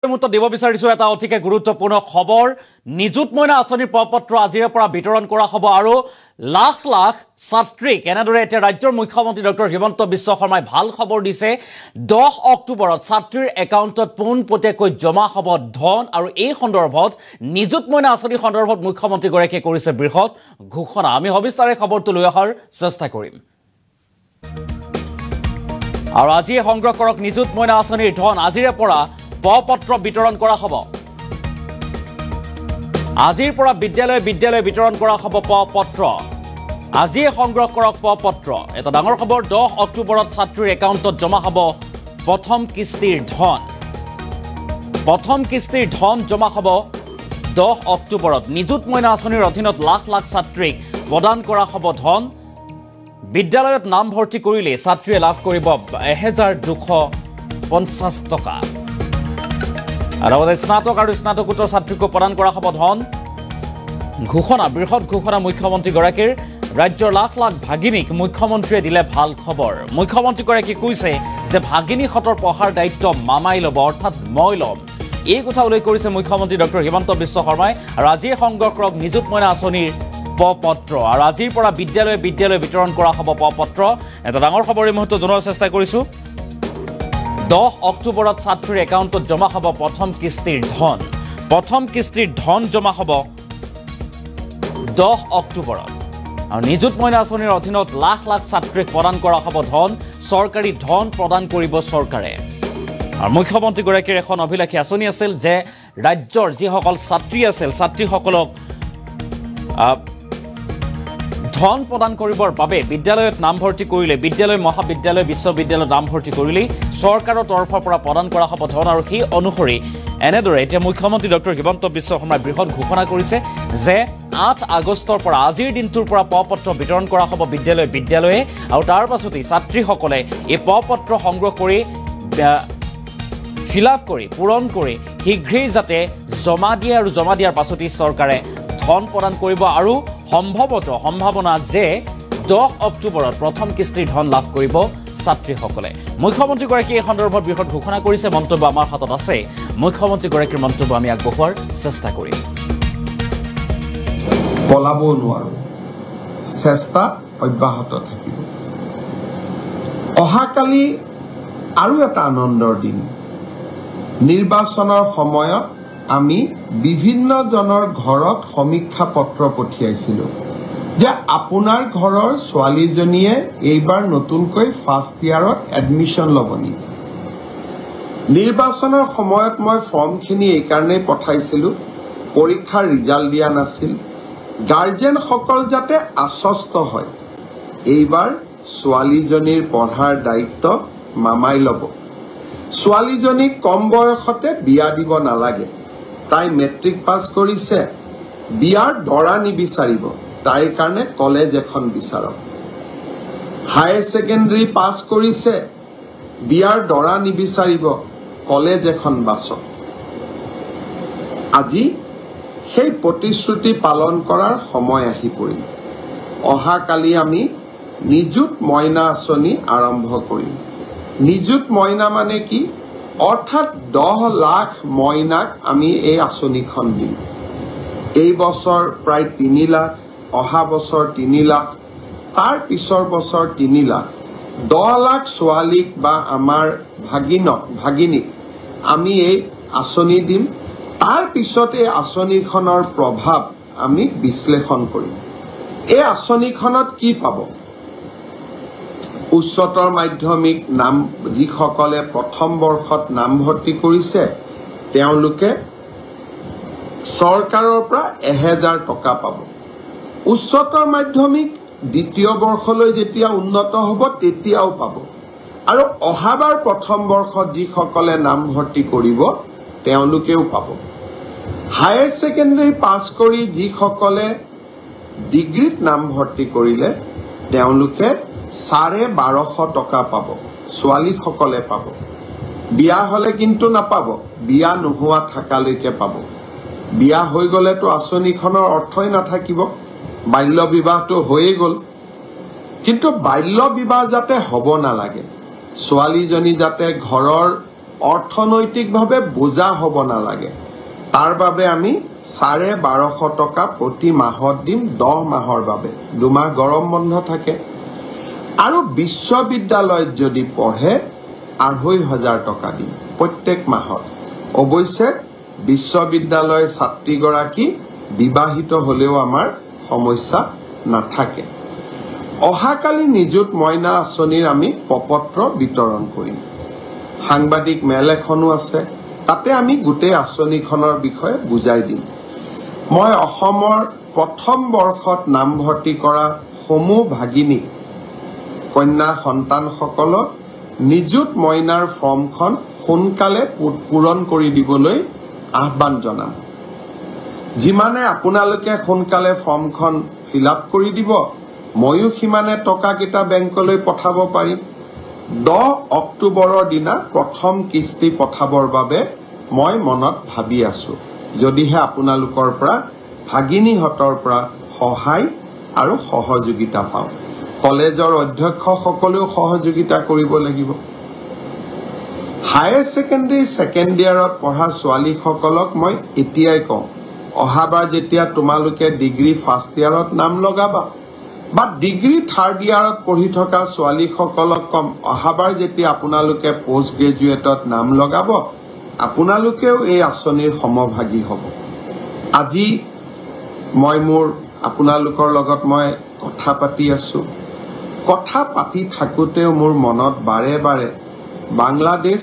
মুহূৰ্তত দিব বিচাৰিছো এটা অতিকে গুৰুত্বপূৰ্ণ খবৰ নিযুত মইনা আঁচনিৰ প্ৰপত্ৰ আজিৰে পৰা বিতৰণ কৰা হ'ব আৰু লাখ লাখ ছাত্ৰীক এনেদৰে এতিয়া ৰাজ্যৰ মুখ্যমন্ত্ৰী ডক্টৰ হিমন্ত বিশ্ব শৰ্মাই ভাল খবৰ দিছে 10 অক্টোবৰত ছাত্ৰীৰ একাউণ্টত পোনপটীয়াকৈ জমা হ'ব ধন আৰু এই সন্দৰ্ভত নিযুত মইনা আঁচনিৰ সন্দৰ্ভত মুখ্যমন্ত্ৰীগৰাকীয়ে কৰিছে বৃহৎ ঘোষণা আমি সবিস্তাৰে খবৰটো লৈ অহাৰ চেষ্টা কৰিম আৰু আজি সংগ্ৰহ কৰক নিযুত মইনা আঁচনিৰ ধন আজিৰে পৰা পত্ৰ বিতৰণ কৰা হ'ব আজিৰ পৰা বিদ্যালয় বিতৰণ কৰা হ'ব পত্ৰ আজি সংগ্ৰহ কৰক পত্ৰ এটা ডাঙৰ খবৰ 10 অক্টোবৰত ছাত্ৰীৰ একাউণ্টত জমা হ'ব প্ৰথম কিস্তিৰ ধন জমা হ'ব 10 অক্টোবৰত নিযুত মইনা আঁচনিৰ অধীনত লাখ লাখ ছাত্ৰীক প্ৰদান কৰা হ'ব ধন বিদ্যালয়ত নাম ভৰ্তি কৰিলে ছাত্ৰীয়ে লাভ কৰিব 1250 টকা আৰু স্নাতক আৰু স্নাতকোত্তৰ ছাত্ৰীক প্ৰদান কৰা হ'ব ধন ঘোষণা বৃহৎ ঘোষণা মুখ্যমন্ত্ৰীগৰাকীৰ ৰাজ্যৰ লাখ লাখ ভাগিনীক মুখ্যমন্ত্ৰীয়ে দিলে ভাল খবৰ মুখ্যমন্ত্ৰীগৰাকীয়ে কৈছে যে ভাগিনীহঁতৰ পঢ়াৰ দায়িত্ব মামাই ল'ব অৰ্থাৎ মই ল'ম এই কথা উল্লেখ কৰিছে মুখ্যমন্ত্ৰী ডক্টৰ হিমন্ত বিশ্ব শৰ্মাই আৰু আজি সংগ্ৰহ কৰক নিযুত মইনা আঁচনিৰ পত্ৰ আৰু আজিৰ পৰা বিদ্যালয় বিতৰণ কৰা হ'ব পত্ৰ এটা ডাঙৰ খবৰ এই মুহূৰ্তত জনোৱাৰ চেষ্টা কৰিছোঁ 10 অক্টোবৰত ছাত্ৰীৰ একাউণ্টত জমা হ'ব প্ৰথম কিস্তিৰ ধন জমা হ'ব 10 অক্টোবৰত আৰু নিযুত মইনা আঁচনিৰ অধীনত লাখ লাখ ছাত্ৰীক প্ৰদান কৰা হ'ব ধন চৰকাৰী ধন প্ৰদান কৰিব চৰকাৰে আৰু মুখ্যমন্ত্ৰীগৰাকীৰ এখন অভিলাষী আঁচনি আছিল যে ৰাজ্যৰ যিসকল ছাত্ৰী আছিল ছাত্ৰীসকলক ধন প্ৰদান কৰিবৰ বাবে বিদ্যালয়ত নাম ভৰ্তি কৰিলে বিদ্যালয় মহাবিদ্যালয় বিশ্ববিদ্যালয়ত নাম ভৰ্তি কৰিলে চৰকাৰৰ তৰফৰ পৰা প্ৰদান কৰা হ'ব ধন আৰু সেই অনুসৰি এনেদৰে এতিয়া মুখ্যমন্ত্ৰী ডক্টৰ হিমন্ত বিশ্ব শৰ্মাই বৃহৎ ঘোষণা কৰিছে যে 8 আগষ্টৰ পৰা আজিৰ দিনটোৰ পৰা পত্ৰ বিতৰণ কৰা হ'ব বিদ্যালয়ে আৰু তাৰ পাছতেই ছাত্ৰীসকলে এই পত্ৰ সংগ্ৰহ কৰি ফিলআপ কৰি পূৰণ কৰি শীঘ্ৰেই যাতে জমা দিয়ে আৰু জমা দিয়াৰ পাছতেই চৰকাৰে ধন প্ৰদান কৰিব আৰু সম্ভাৱনা যে 10 অক্টোবৰত প্ৰথম কিস্তিৰ ধন লাভ কৰিব ছাত্ৰীসকলে মুখ্যমন্ত্ৰীগৰাকীয়ে এই সন্দৰ্ভত বৃহৎ ঘোষণা কৰিছে মন্তব্য আমাৰ হাতত আছে মুখ্যমন্ত্ৰীগৰাকীৰ মন্তব্য আমি আগবঢ়োৱাৰ চেষ্টা কৰিম পলাব নোৱাৰো চেষ্টা অব্যাহত থাকিব অহাকালি আৰু এটা আনন্দৰ দিন নিৰ্বাচনৰ সময়ত আমি বিভিন্ন জনৰ ঘৰত সমীক্ষা পত্ৰ পঠিয়াইছিলো যে আপোনাৰ ঘৰৰ ছোৱালীজনীয়ে এইবাৰ নতুনকৈ ফাৰ্ষ্ট ইয়াৰত এডমিশন ল'ব নেকি নিৰ্বাচনৰ সময়ত মই ফৰ্মখিনি এই কাৰণে পঠাইছিলো পৰীক্ষাৰ ৰিজাল্ট দিয়া নাছিল গাৰ্জেনসকল যাতে আশ্বস্ত হয় এইবাৰ ছোৱালীজনীৰ পঢ়াৰ দায়িত্ব মামাই ল'ব ছোৱালীজনীক কম বয়সতে বিয়া দিব নালাগে তাই মেট্ৰিক পাছ কৰিছে বিয়াৰ দৰা নিবিচাৰিব তাইৰ কাৰণে কলেজ এখন বিচাৰক হায়াৰ ছেকেণ্ডাৰী পাছ কৰিছে বিয়াৰ দৰা নিবিচাৰিব কলেজ এখন বাছক আজি সেই প্ৰতিশ্ৰুতি পালন কৰাৰ সময় আহি পৰিল অহাকালি আমি নিযুত মইনা আঁচনি আৰম্ভ কৰিম নিযুত মইনা মানে কি অৰ্থাৎ 10 লাখ মইনাক আমি এই আঁচনিখন দিম এই বছৰ প্ৰায় 3 লাখ অহা বছৰ 3 লাখ তাৰ পিছৰ বছৰ 3 লাখ 10 লাখ ছোৱালীক বা আমাৰ ভাগিনীক আমি এই আঁচনি দিম তাৰ পিছত এই আঁচনিখনৰ প্ৰভাৱ আমি বিশ্লেষণ কৰিম এই আঁচনিখনত কি পাব উচ্চতৰ মাধ্যমিক নাম যিসকলে প্ৰথম বৰ্ষত নাম ভৰ্তি কৰিছে তেওঁলোকে চৰকাৰৰ পৰা 1000 টকা পাব উচ্চতৰ মাধ্যমিক দ্বিতীয় বৰ্ষলৈ যেতিয়া উন্নত হ'ব তেতিয়াও পাব আৰু অহাবাৰ প্ৰথম বৰ্ষত যিসকলে নাম ভৰ্তি কৰিব তেওঁলোকেও পাব হায়াৰ ছেকেণ্ডাৰী পাছ কৰি যিসকলে ডিগ্ৰীত নাম ভৰ্তি কৰিলে তেওঁলোকে 1250 টকা পাব ছোৱালীসকলে পাব বিয়া হলে কিন্তু নাপাব বিয়া নোহোৱা থাকালৈকে পাব বিয়া হৈ গলেতো আঁচনিখনৰ অৰ্থই নাথাকিব বাল্য বিবাহটো হৈয়ে গ'ল কিন্তু বাল্য বিবাহ যাতে হ'ব নালাগে ছোৱালীজনী যাতে ঘৰৰ অৰ্থনৈতিকভাৱে বোজা হ'ব নালাগে তাৰ বাবে আমি 1250 টকা প্ৰতি মাহত দিম 10 মাহৰ বাবে 2 মাহ গৰম বন্ধ থাকে আৰু বিশ্ববিদ্যালয়ত যদি পঢ়ে 2500 টকা দিম প্ৰত্যেক মাহত অৱশ্যে বিশ্ববিদ্যালয় ছাত্ৰীগৰাকী বিবাহিত হলেও আমাৰ সমস্যা নাথাকে অহাকালি নিযুত মইনা আঁচনিৰ আমি প্ৰপত্ৰ বিতৰণ কৰিম সাংবাদিক মেল এখনো আছে তাতে আমি গোটেই আঁচনিখনৰ বিষয়ে বুজাই দিম মই অসমৰ প্ৰথম বৰ্ষত নামভৰ্তি কৰা সমূহ ভাগিনী কন্যা সন্তানসকলক নিযুত মইনাৰ ফৰ্মখন সোনকালে পূৰণ কৰি দিবলৈ আহ্বান জনাম যিমানে আপোনালোকে সোনকালে ফৰ্মখন ফিল আপ কৰি দিব ময়ো সিমানে টকাকেইটা বেংকলৈ পঠাব পাৰিম 10 অক্টোবৰৰ দিনা প্ৰথম কিস্তি পঠাবৰ বাবে মই মনত ভাবি আছো যদিহে আপোনালোকৰ পৰা ভাগিনীহঁতৰ পৰা সহায় আৰু সহযোগিতা পাওঁ কলেজৰ অধ্যক্ষসকলেও সহযোগিতা কৰিব লাগিব হায়াৰ সেকেন্ডাৰী সেকেন্ড ইয়াৰত পঢ়া ছোৱালীসকলক মই এতিয়াই কওঁ অহাবাৰ যেতিয়া তোমালোকে ডিগ্ৰী ফাৰ্ষ্ট ইয়াৰত নাম লগাবা বা ডিগ্ৰী থাৰ্ড ইয়াৰত পঢ়ি থকা ছোৱালীসকলক কম অহাবাৰ যেতিয়া আপোনালোকে পোষ্ট গ্ৰেজুৱেটত নাম লগাব আপোনালোকেও এই আঁচনিৰ সমভাগী হ'ব আজি মই মোৰ আপোনালোকৰ লগত মই কথা পাতি আছো কথা পাতি থাকোতেও মোৰ মনত বাৰে বাৰে বাংলাদেশ